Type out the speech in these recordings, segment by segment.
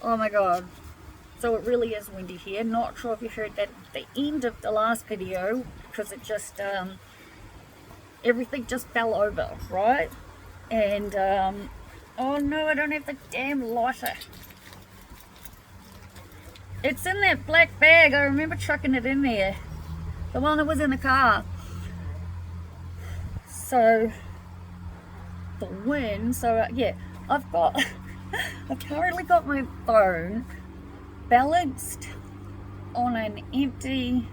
Oh my god. So it really is windy here. Not sure if you heard that at the end of the last video, because it just, everything just fell over, right? And, oh no, I don't have the damn lighter. It's in that black bag. I remember chucking it in there. The one that was in the car. So, the wind, so yeah, I've currently got my phone balanced on an empty,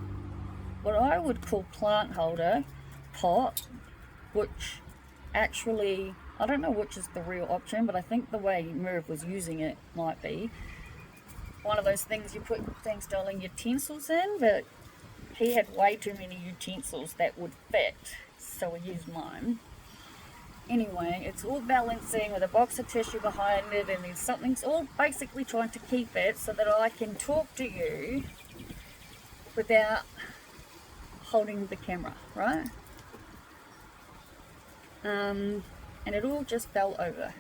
what I would call plant holder pot, which actually, I don't know which is the real option, but I think the way Merv was using it might be one of those things you put, thanks darling, utensils in, but he had way too many utensils that would fit, so we used mine. Anyway, it's all balancing with a box of tissue behind it, and then something's all basically trying to keep it so that I can talk to you without holding the camera, right? And it all just fell over.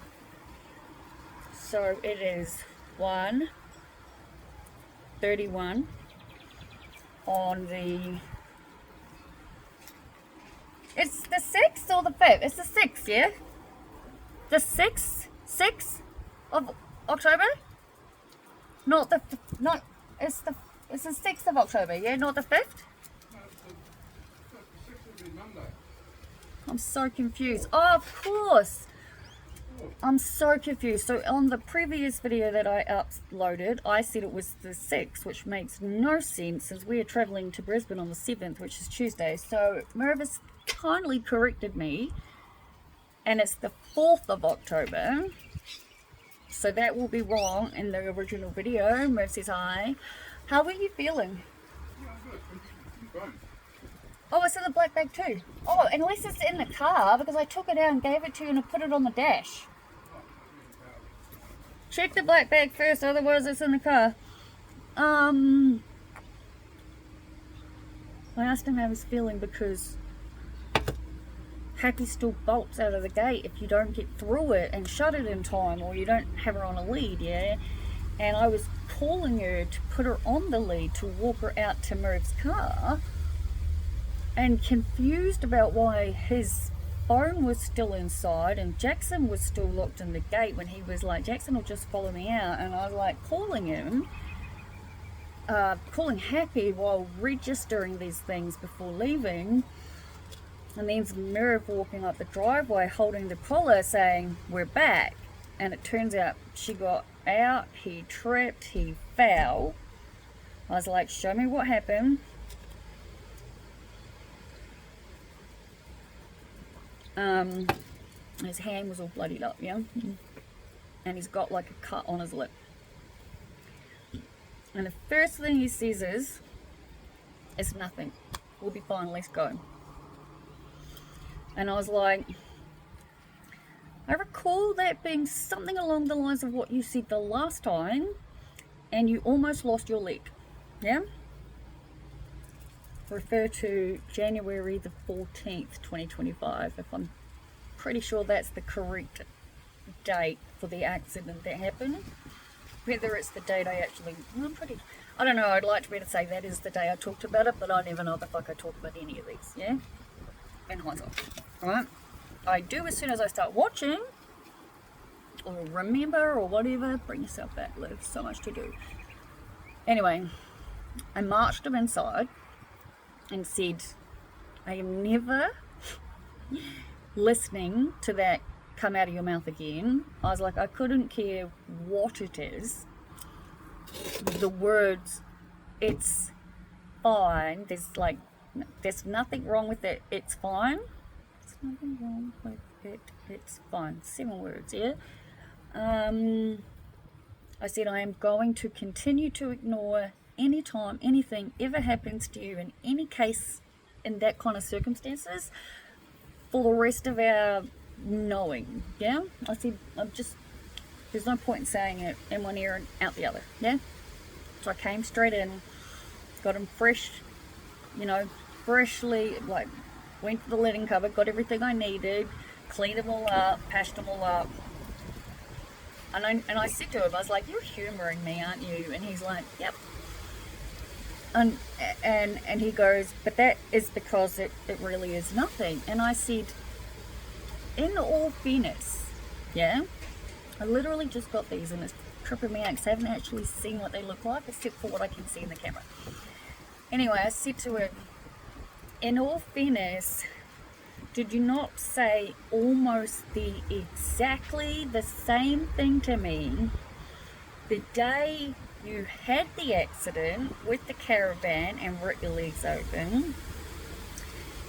So it is 1:31 on the, it's the 6th or the 5th? It's the 6th, yeah? The 6th of October? Not the, not, it's the 6th of October, yeah? Not the 5th? No, the 6th would be Monday. I'm so confused. Oh, of course. I'm so confused. So on the previous video that I uploaded, I said it was the 6th, which makes no sense as we are travelling to Brisbane on the 7th, which is Tuesday. So Mervs kindly corrected me, and it's the 4th of October. So that will be wrong in the original video. Merv says hi. How are you feeling? Yeah, I'm good. I'm fine. Oh, it's in the black bag too. Oh, unless it's in the car, because I took it out and gave it to you and I put it on the dash. Check the black bag first, otherwise it's in the car. I asked him how he's feeling because Happy still bolts out of the gate if you don't get through it and shut it in time, or you don't have her on a lead, yeah? And I was calling her to put her on the lead to walk her out to Merv's car, and confused about why his phone was still inside and Jackson was still locked in the gate, when he was like, Jackson will just follow me out. And I was like calling him, calling Happy while registering these things before leaving, and then Merv walking up the driveway holding the collar saying we're back, and it turns out she got out, he tripped, he fell. I was like, show me what happened. His hand was all bloodied up, yeah, and he's got like a cut on his lip, and the first thing he says is, it's nothing, we'll be fine, let's go. And I was like, I recall that being something along the lines of what you said the last time, and you almost lost your leg, yeah? Refer to January the 14th, 2025, if I'm pretty sure that's the correct date for the accident that happened. Whether it's the date I actually, I don't know, I'd like to be able to say that is the day I talked about it, but I never know the fuck I talk about any of these, yeah? In hindsight, right? I do as soon as I start watching, or remember, or whatever. Bring yourself back, Liv, so much to do. Anyway, I marched him inside and said, I am never listening to that come out of your mouth again. I was like, I couldn't care what it is. The words, it's fine, there's nothing wrong with it, it's fine. There's nothing wrong with it, it's fine. 7 words, yeah? I said, I am going to continue to ignore anytime anything ever happens to you in any case in that kind of circumstances for the rest of our knowing, yeah? I said, there's no point in saying it in one ear and out the other, yeah? So I came straight in, got him fresh, freshly, like, went to the letting cupboard, got everything I needed, cleaned them all up, patched them all up, I said to him, I was like, you're humouring me, aren't you? And he's like, yep. And he goes, but that is because it really is nothing. And I said, in all fairness, yeah, I literally just got these and it's tripping me out because I haven't actually seen what they look like except for what I can see in the camera. Anyway, I said to him, in all fairness, did you not say almost exactly the same thing to me the day you had the accident with the caravan and ripped your legs open?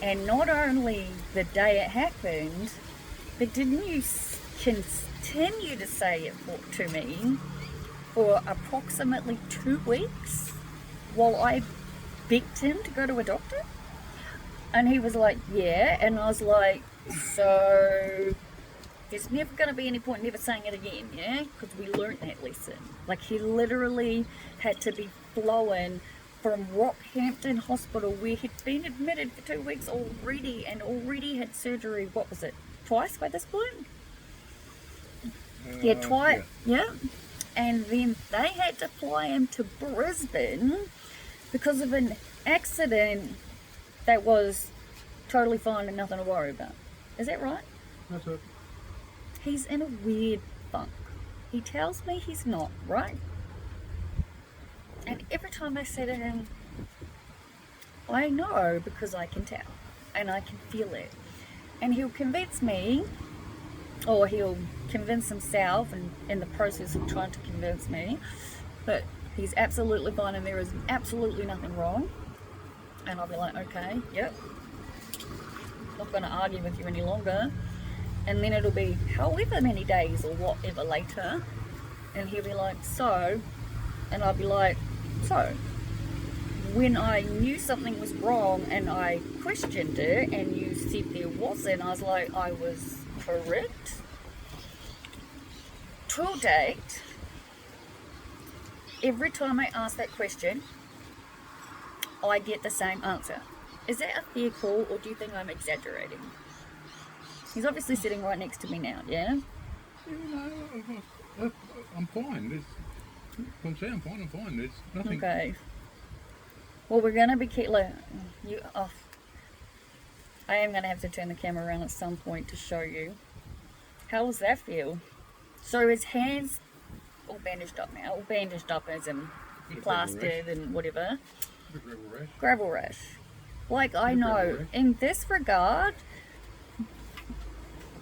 And not only the day it happened, but didn't you continue to say it to me for approximately 2 weeks while I begged him to go to a doctor? And he was like, yeah. And I was like, so there's never going to be any point in never saying it again, yeah? Because we learned that lesson. Like, he literally had to be flown from Rockhampton Hospital, where he'd been admitted for 2 weeks already and already had surgery, what was it, twice by this point? Yeah, twice. Yeah. And then they had to fly him to Brisbane because of an accident that was totally fine and nothing to worry about. Is that right? That's it. He's in a weird funk. He tells me he's not, right? And every time I say to him, I know because I can tell and I can feel it. And he'll convince me, or he'll convince himself, and in the process of trying to convince me that he's absolutely fine and there is absolutely nothing wrong. And I'll be like, okay, yep, not going to argue with you any longer. And then it'll be however many days or whatever later, and he'll be like, so, and I'll be like, so, when I knew something was wrong and I questioned it and you said there wasn't, I was like, I was correct. To date, every time I ask that question, I get the same answer. Is that a fair call, or do you think I'm exaggerating? He's obviously sitting right next to me now, yeah? Yeah, no, I'm fine. I'm fine. I'm fine. There's nothing. Okay. Well, we're going to be I am going to have to turn the camera around at some point to show you. How does that feel? So his hands all bandaged up now. All bandaged up as in plastered and whatever. Gravel rash. Gravel rash. Like, I know, in this regard,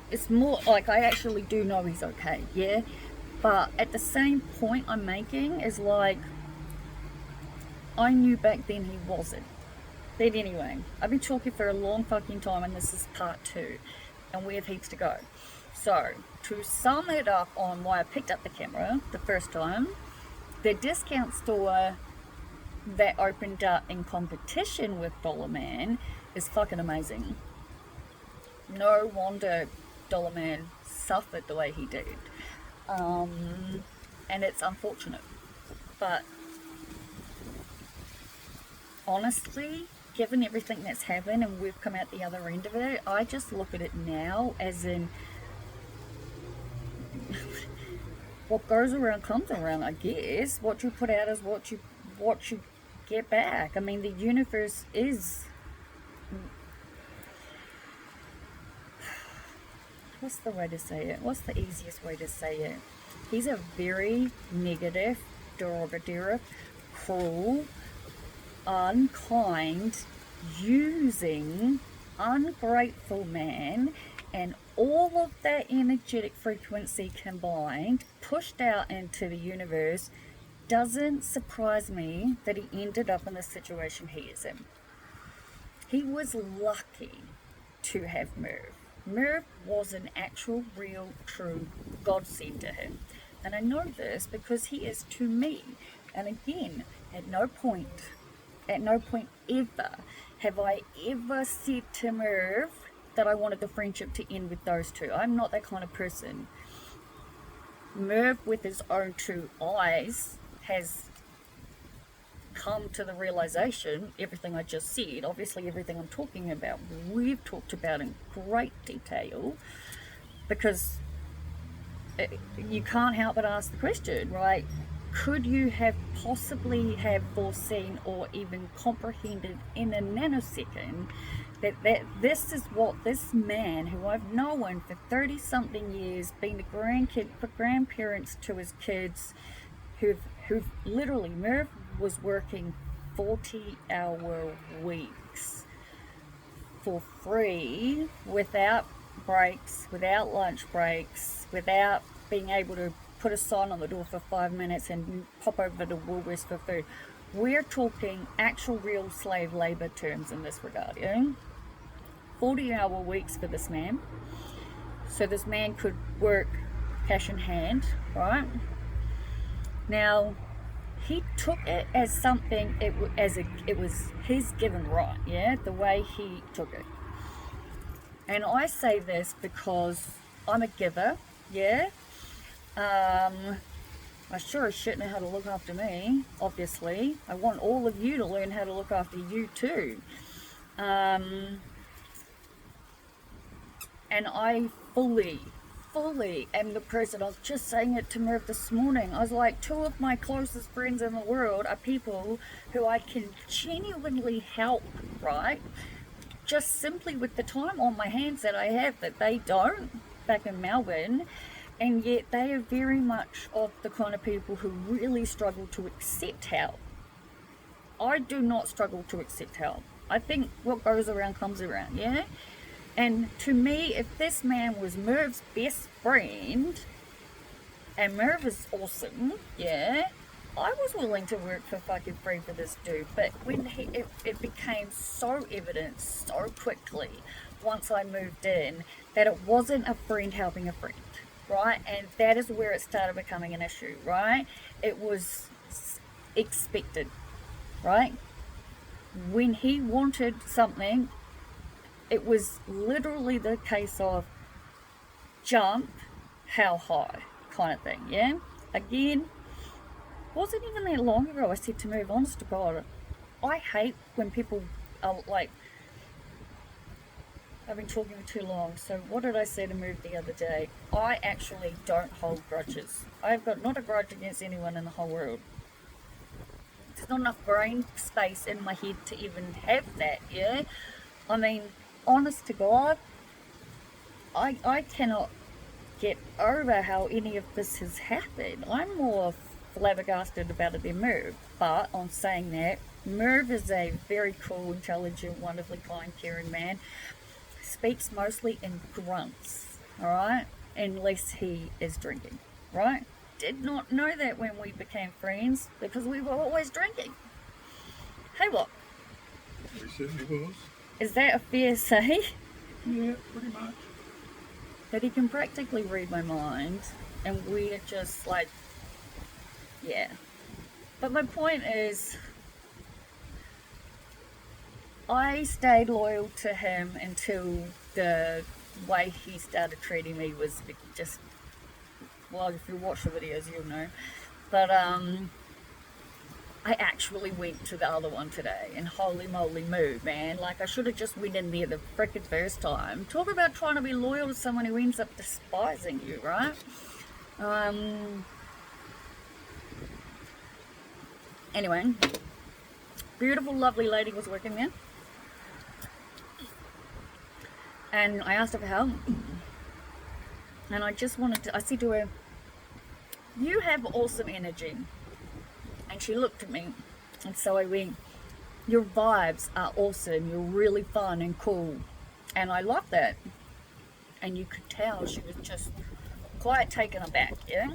it's more like I actually do know he's okay, yeah? But at the same point I'm making is like, I knew back then he wasn't. But anyway, I've been talking for a long fucking time and this is part 2. And we have heaps to go. So, to sum it up on why I picked up the camera the first time, the discount store that opened up in competition with Dollar Man is fucking amazing. No wonder Dollar Man suffered the way he did. And it's unfortunate. But honestly, given everything that's happened and we've come out the other end of it, I just look at it now as in what goes around comes around, I guess. What you put out is what you get back. I mean, the universe is, what's the way to say it? What's the easiest way to say it? He's a very negative, derogative, cruel, unkind, using, ungrateful man, and all of that energetic frequency combined, pushed out into the universe. Doesn't surprise me that he ended up in the situation he is in. He was lucky to have Merv. Merv was an actual, real, true godsend to him. And I know this because he is to me. And again, at no point ever have I ever said to Merv that I wanted the friendship to end with those two. I'm not that kind of person. Merv, with his own two eyes, has come to the realization, everything I just said, obviously everything I'm talking about, we've talked about in great detail, because you can't help but ask the question, right? Could you have possibly have foreseen or even comprehended in a nanosecond that this is what this man, who I've known for 30 something years, been a grandparents to his kids, who've literally, Merv was working 40-hour weeks for free, without breaks, without lunch breaks, without being able to put a sign on the door for 5 minutes and pop over to Woolworths for food. We're talking actual real slave labor terms in this regard, yeah? 40-hour weeks for this man. So this man could work cash in hand, right? Now, he took it as something, it was his given right, yeah? The way he took it. And I say this because I'm a giver, yeah? I sure as shit know how to look after me, obviously. I want all of you to learn how to look after you too. And I fully am the person. I was just saying it to Merv this morning. I was like, 2 of my closest friends in the world are people who I can genuinely help, right? Just simply with the time on my hands that I have that they don't back in Melbourne. And yet they are very much of the kind of people who really struggle to accept help. I do not struggle to accept help. I think what goes around comes around, yeah? And to me, if this man was Merv's best friend, and Merv is awesome, yeah, I was willing to work for fucking free for this dude. But when it became so evident so quickly once I moved in that it wasn't a friend helping a friend, right? And that is where it started becoming an issue, right? It was expected, right? When he wanted something, it was literally the case of jump, how high kind of thing, yeah? Again, wasn't even that long ago I said to Merv, honest to God, I hate when people are like, I've been talking for too long, so what did I say to Merv the other day? I actually don't hold grudges. I've got not a grudge against anyone in the whole world. There's not enough brain space in my head to even have that, yeah? I mean, honest to God, I cannot get over how any of this has happened. I'm more flabbergasted about it than Merv, but on saying that, Merv is a very cool, intelligent, wonderfully kind, caring man. Speaks mostly in grunts, alright? Unless he is drinking, right? Did not know that when we became friends because we were always drinking. Hey, what? He certainly was. Is that a fair say? Yeah, pretty much. That he can practically read my mind, and we're just like, yeah. But my point is, I stayed loyal to him until the way he started treating me was just, well, if you watch the videos, you'll know. But I actually went to the other one today, and holy moly moo, man. Like, I should have just went in there the frickin' first time. Talk about trying to be loyal to someone who ends up despising you, right? Anyway, beautiful, lovely lady was working there. And I asked her for help. And I just wanted to, I said to her, you have awesome energy. And she looked at me, and so I went, your vibes are awesome, you're really fun and cool, and I love that. And you could tell she was just quite taken aback, yeah?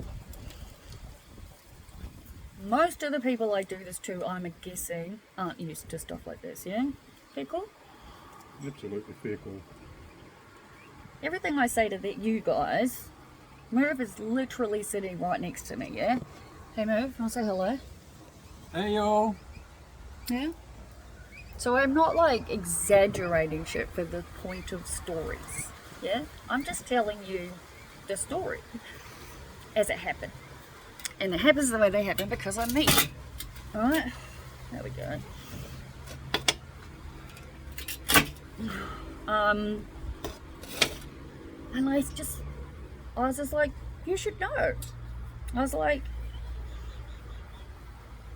Most of the people I do this to, I'm guessing, aren't used to stuff like this, yeah? Fair cool? Absolutely fair call. Everything I say to you guys, Merv is literally sitting right next to me, yeah? Hey Merv, I'll say hello. Hey y'all. Yeah. So I'm not like exaggerating shit for the point of stories. Yeah? I'm just telling you the story as it happened. And it happens the way they happen because I'm me. Alright? There we go. And I was just like, you should know. I was like,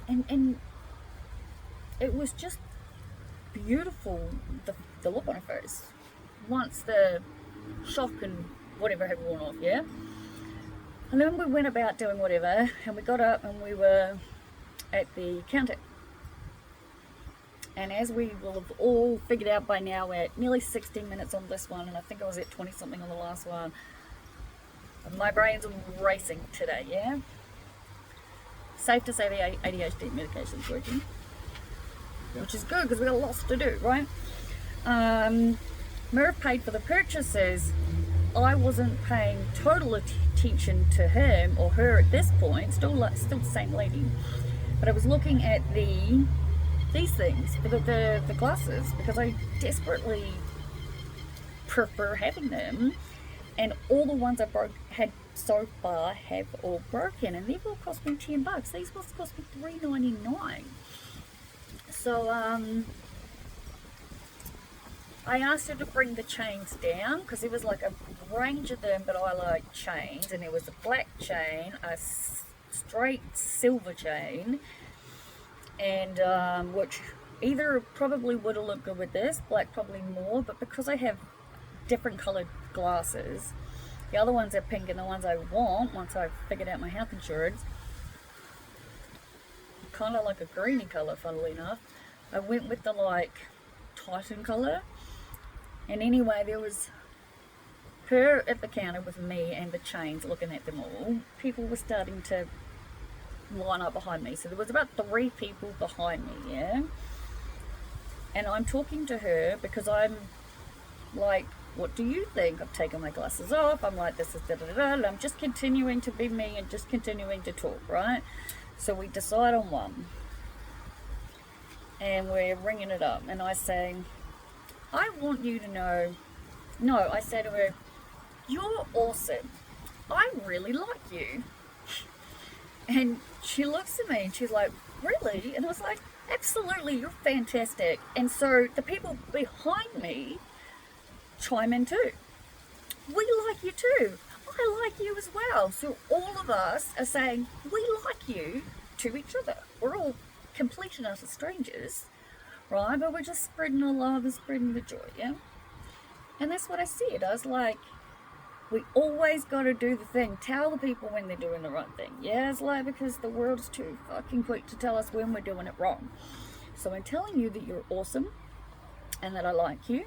and it was just beautiful, the look on her face once the shock and whatever had worn off, yeah. And then we went about doing whatever, and we got up and we were at the counter. And as we will have all figured out by now, we're at nearly 16 minutes on this one, and I think I was at 20 something on the last one. And my brain's racing today, yeah? Safe to say the ADHD medication's working, which is good because we've got lots to do, right? Merv paid for the purchases. I wasn't paying total attention to him or her at this point, still the same lady. But I was looking at these things, the glasses, because I desperately prefer having them, and all the ones I've had so far have all broken, and they've all cost me $10. These ones cost me $3.99. So I asked her to bring the chains down because there was like a range of them, but I like chains, and there was a black chain, a straight silver chain, and which either probably would have looked good with this, black probably more, but because I have different colored glasses, the other ones are pink, and the ones I want, once I've figured out my health insurance, kind of like a greeny color, funnily enough. I went with the like Titan color. And anyway, there was her at the counter with me and the chains looking at them all. People were starting to line up behind me. So there was about 3 people behind me, yeah? And I'm talking to her because I'm like, what do you think? I've taken my glasses off. I'm like, this is da-da-da-da. And I'm just continuing to be me and just continuing to talk, right? So we decide on one. And we're ringing it up. And I say, I want you to know, no, I say to her, you're awesome. I really like you. And she looks at me and she's like, really? And I was like, absolutely, you're fantastic. And so the people behind me chime in too. We like you too. I like you as well. So all of us are saying, we like you to each other. We're all complete and utter strangers, right? But we're just spreading the love and spreading the joy, yeah? And that's what I said. I was like, we always got to do the thing. Tell the people when they're doing the right thing. Yeah, it's like, because the world is too fucking quick to tell us when we're doing it wrong. So I'm telling you that you're awesome and that I like you.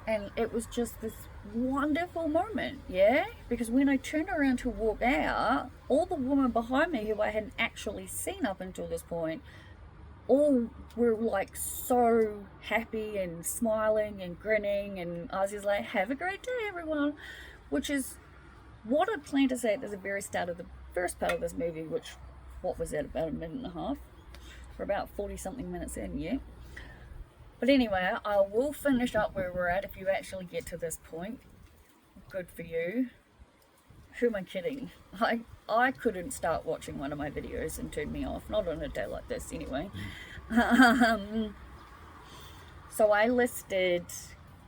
And it was just this wonderful moment, yeah? Because when I turned around to walk out, all the women behind me who I hadn't actually seen up until this point, all were like so happy and smiling and grinning, and I was just like, have a great day everyone, which is what I planned to say at the very start of the first part of this movie, which, what was that, about a minute and a half? We're about 40 something minutes in, yeah? But anyway, I will finish up where we're at if you actually get to this point. Good for you. Who am I kidding? I couldn't start watching one of my videos and turn me off. Not on a day like this, anyway. So I listed,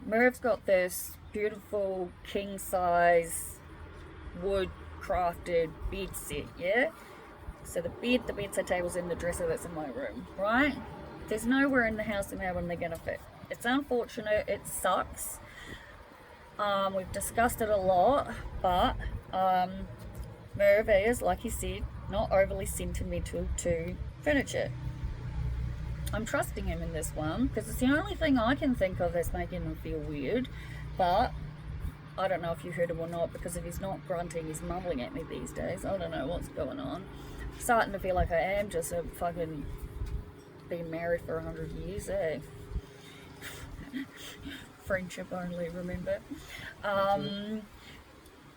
Merv's got this beautiful king-size wood crafted bed set, yeah? So the bedside table's in the dresser that's in my room, right? There's nowhere in the house in Melbourne they're gonna fit. It's unfortunate, it sucks. We've discussed it a lot, but Merv is, like he said, not overly sentimental to furniture. I'm trusting him in this one because it's the only thing I can think of that's making him feel weird. But I don't know if you heard him or not, because if he's not grunting, he's mumbling at me these days. I don't know what's going on. I'm starting to feel like I am just a fucking been married for 100 years, eh? Friendship only, remember?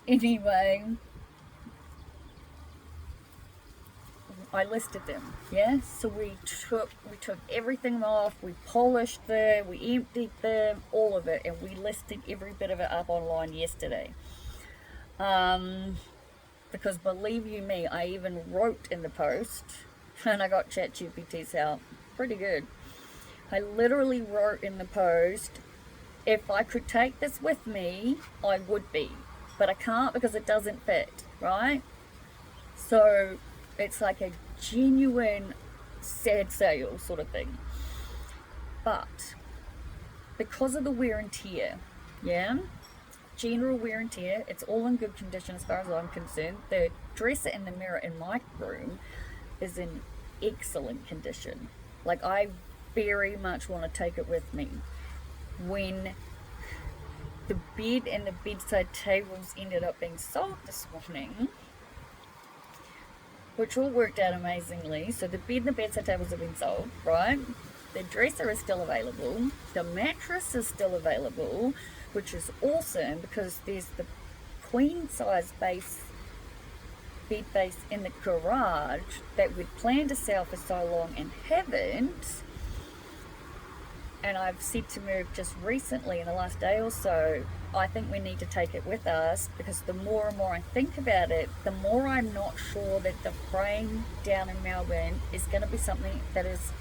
Anyway, I listed them, yeah? So we took everything off, we polished them, we emptied them, all of it, and we listed every bit of it up online yesterday. Because believe you me, I even wrote in the post, and I got ChatGPT's help. Pretty good. I literally wrote in the post, if I could take this with me, I would be. But I can't because it doesn't fit. right? So it's like a genuine sad sale sort of thing. But because of the wear and tear, yeah, general wear and tear, it's all in good condition as far as I'm concerned. The dresser and the mirror in my room is in excellent condition. Like, I very much want to take it with me. When the bed and the bedside tables ended up being sold this morning, which all worked out amazingly. So the bed and the bedside tables have been sold, right? The dresser is still available. The mattress is still available, which is awesome because there's the queen size bed base in the garage that we'd planned to sell for so long and haven't. And I've said to Merv just recently in the last day or so, I think we need to take it with us, because the more and more I think about it, the more I'm not sure that the frame down in Melbourne is going to be something that is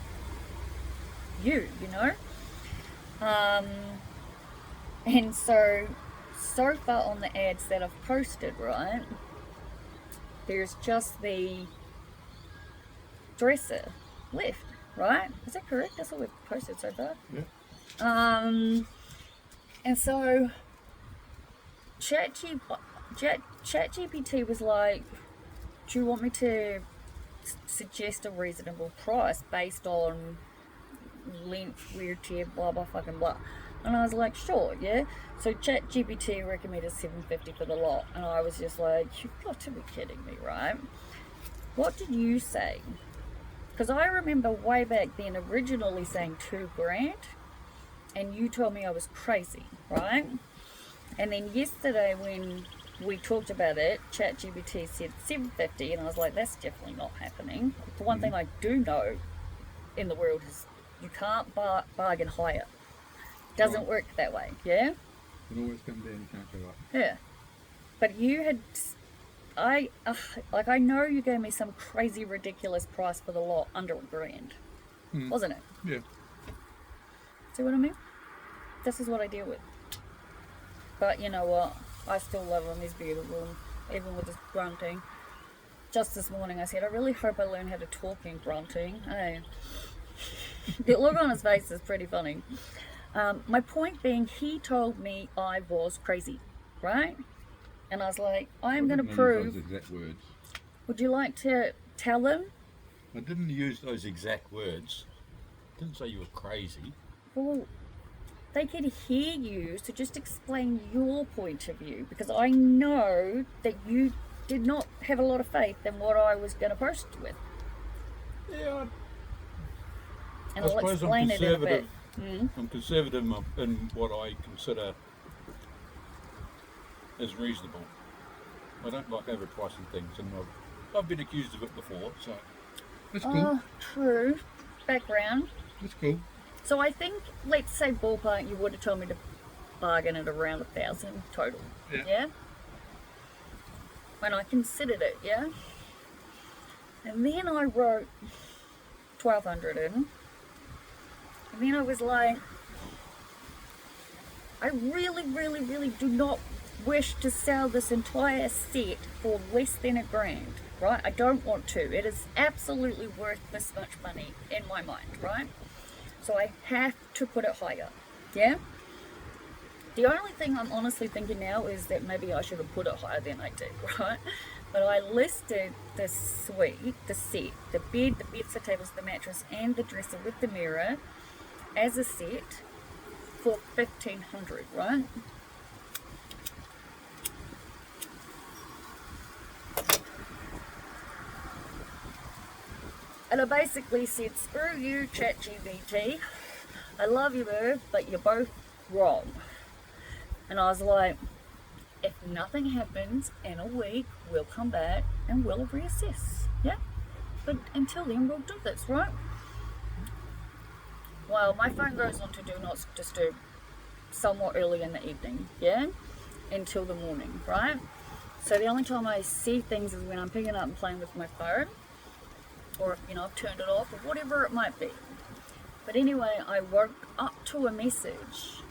you know? And so far on the ads that I've posted, right, there's just the dresser left, right? Is that correct? That's what we've posted so far. Yeah. And so ChatGPT was like, do you want me to suggest a reasonable price based on length, wear, tear, blah blah fucking blah? And I was like, sure, yeah. So ChatGPT recommended $750 for the lot, and I was just like, you've got to be kidding me, right? What did you say? Because I remember way back then originally saying $2,000, and you told me I was crazy, right? And then yesterday when we talked about it, ChatGPT said $750, and I was like, that's definitely not happening. The one thing I do know in the world is you can't bargain higher. Doesn't work that way, yeah? It always comes down, you can't go up. Yeah. But you had, I know you gave me some crazy ridiculous price for the lot under $1,000, wasn't it? Yeah. See what I mean? This is what I deal with. But you know what? I still love him. He's beautiful, even with his grunting. Just this morning I said, I really hope I learn how to talk in grunting. Hey. The look on his face is pretty funny. My point being, he told me I was crazy, right? And I was like, I'm going to prove... those exact words. Would you like to tell him? I didn't use those exact words. I didn't say you were crazy. Well, they could hear you, so just explain your point of view, because I know that you did not have a lot of faith in what I was going to post with. Yeah, And I I'll suppose explain it in a bit. I'm conservative in what I consider as reasonable. I don't like overpricing things, and I've been accused of it before, so that's cool. Oh, true. Background. That's cool. So I think, let's say ballpark, you would have told me to bargain at around 1,000 total. Yeah? When I considered it, yeah? And then I wrote 1,200 in. And then I was like, I really, really, really do not wish to sell this entire set for less than $1,000, right? I don't want to. It is absolutely worth this much money in my mind, right? So I have to put it higher, yeah? The only thing I'm honestly thinking now is that maybe I should have put it higher than I did, right? But I listed the suite, the set, the bed, the bedside tables, the mattress, and the dresser with the mirror as a set for $1,500, right? And I basically said, screw you, ChatGPT. I love you, Merv, but you're both wrong. And I was like, if nothing happens in a week, we'll come back and we'll reassess, yeah? But until then, we'll do this, right? Well, my phone goes on to do not disturb somewhat early in the evening, yeah? Until the morning, right? So the only time I see things is when I'm picking up and playing with my phone, or if, you know, I've turned it off, or whatever it might be. But anyway, I woke up to a message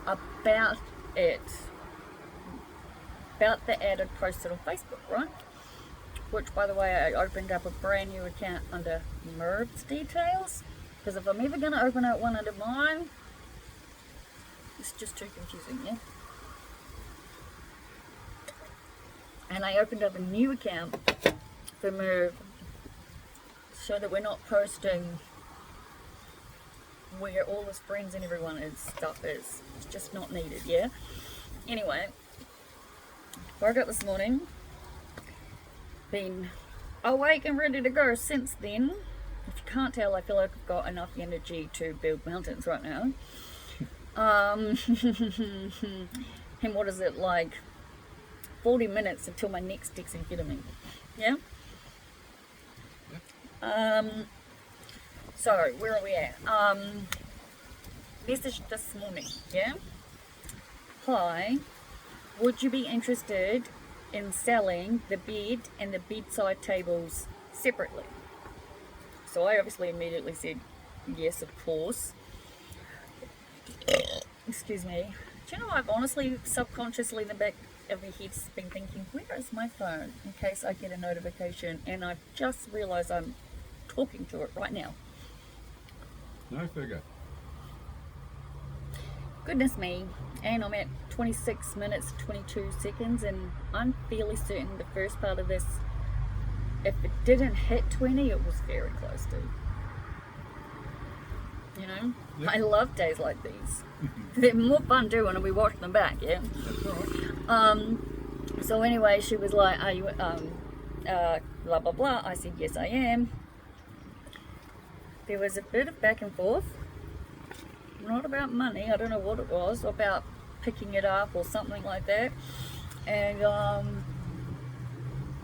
about it about the ad I posted on Facebook, right? Which, by the way, I opened up a brand new account under Mervs details, because if I'm ever going to open up one under mine, it's just too confusing, yeah? And I opened up a new account for Merv so that we're not posting where all his friends and everyone is stuff is. It's just not needed, yeah? Anyway, woke up this morning, been awake and ready to go since then. If you can't tell, I feel like I've got enough energy to build mountains right now. And what is it, like 40 minutes until my next amphetamine, yeah? So where are we at? Message this morning, yeah? Hi, would you be interested in selling the bed and the bedside tables separately? So I obviously immediately said yes, of course. Excuse me. Do you know, I've honestly subconsciously in the back of my head's been thinking, where is my phone in case I get a notification, and I've just realised I'm talking to it right now. No figure. Goodness me. And I'm at 26 minutes 22 seconds, and I'm fairly certain the first part of this, if it didn't hit 20, it was very close to. You know, Yep. I love days like these. They're more fun doing when we watch them back, yeah? That's right. So anyway, she was like, are you, blah, blah, blah. I said, yes, I am. There was a bit of back and forth. Not about money, I don't know what it was, about picking it up or something like that. And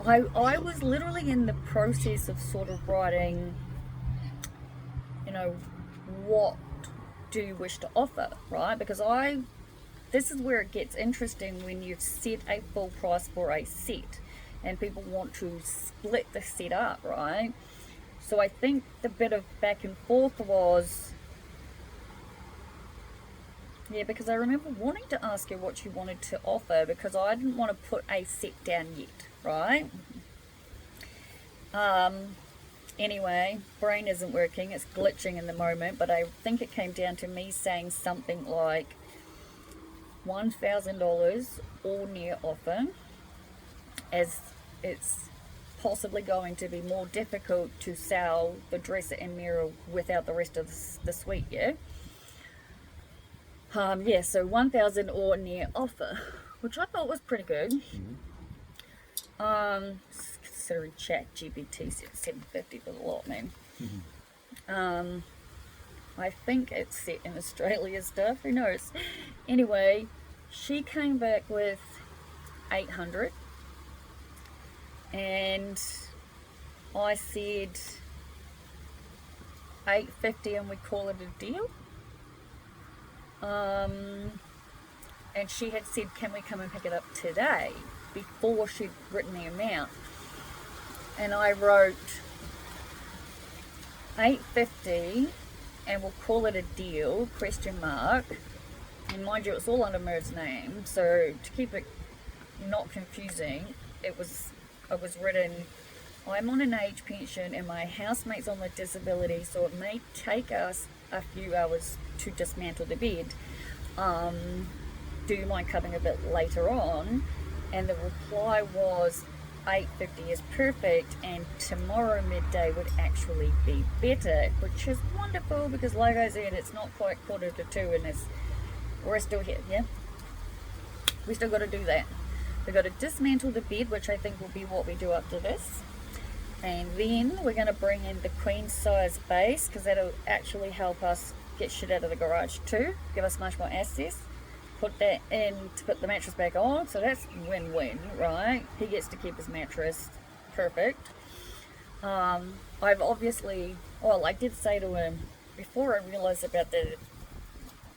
I was literally in the process of sort of writing, you know, what do you wish to offer, right? Because this is where it gets interesting when you've set a full price for a set and people want to split the set up, right? So I think the bit of back and forth was, yeah, because I remember wanting to ask her what she wanted to offer, because I didn't want to put a set down yet, right? Anyway, brain isn't working, it's glitching in the moment, but I think it came down to me saying something like $1,000 or near offer, as it's possibly going to be more difficult to sell the dresser and mirror without the rest of the suite, yeah? Yeah, so 1,000 or near offer, which I thought was pretty good. Considering Chat GPT said 750 for the lot, man. I think it's set in Australia stuff, who knows? Anyway, she came back with 800, and I said 850 and we call it a deal. And she had said, can we come and pick it up today, before she'd written the amount. And I wrote 850 and we'll call it a deal, question mark. And mind you, it's all under Merv's name, so to keep it not confusing, I was written, I'm on an age pension and my housemate's on the disability, so it may take us a few hours to dismantle the bed. Do you mind coming a bit later on? And the reply was 8:50 is perfect, and tomorrow midday would actually be better, which is wonderful, because like I said, it's not quite 1:45 and we're still here, yeah? We still got to do that. We've got to dismantle the bed, which I think will be what we do after this. And then we're going to bring in the queen size base, because that'll actually help us get shit out of the garage too, give us much more access. Put that in to put the mattress back on, so that's win-win, right? He gets to keep his mattress, perfect. I've obviously, well, I did say to him before I realized about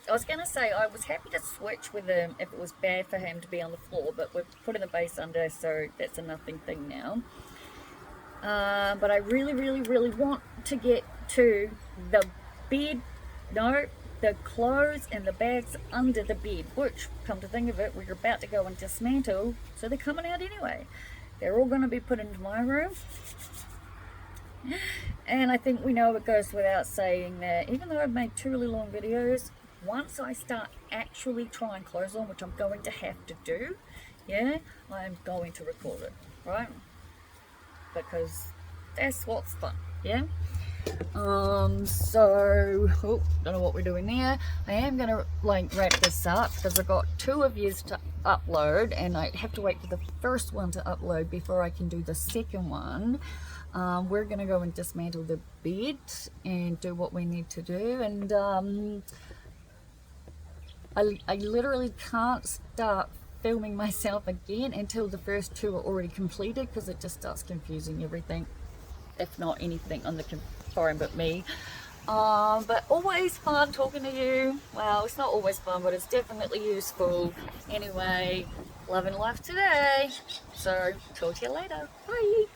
I was going to say I was happy to switch with him if it was bad for him to be on the floor, but we're putting the base under, so that's a nothing thing now. But I really, really, really want to get to the bed. No, the clothes and the bags under the bed, which, come to think of it, we're about to go and dismantle, so they're coming out anyway. They're all going to be put into my room. And I think we know it goes without saying that even though I've made 2 really long videos, once I start actually trying clothes on, which I'm going to have to do, yeah, I'm going to record it, right? Because that's what's fun, yeah? So, oh, don't know what we're doing there. I am going to like wrap this up because I've got 2 of yous to upload, and I have to wait for the first one to upload before I can do the second one. We're going to go and dismantle the bed and do what we need to do, and I literally can't start filming myself again until the first 2 are already completed, because it just starts confusing everything, if not anything on the forum but me. But always fun talking to you. Well, it's not always fun, but it's definitely useful. Anyway, love and life today. So talk to you later. Bye.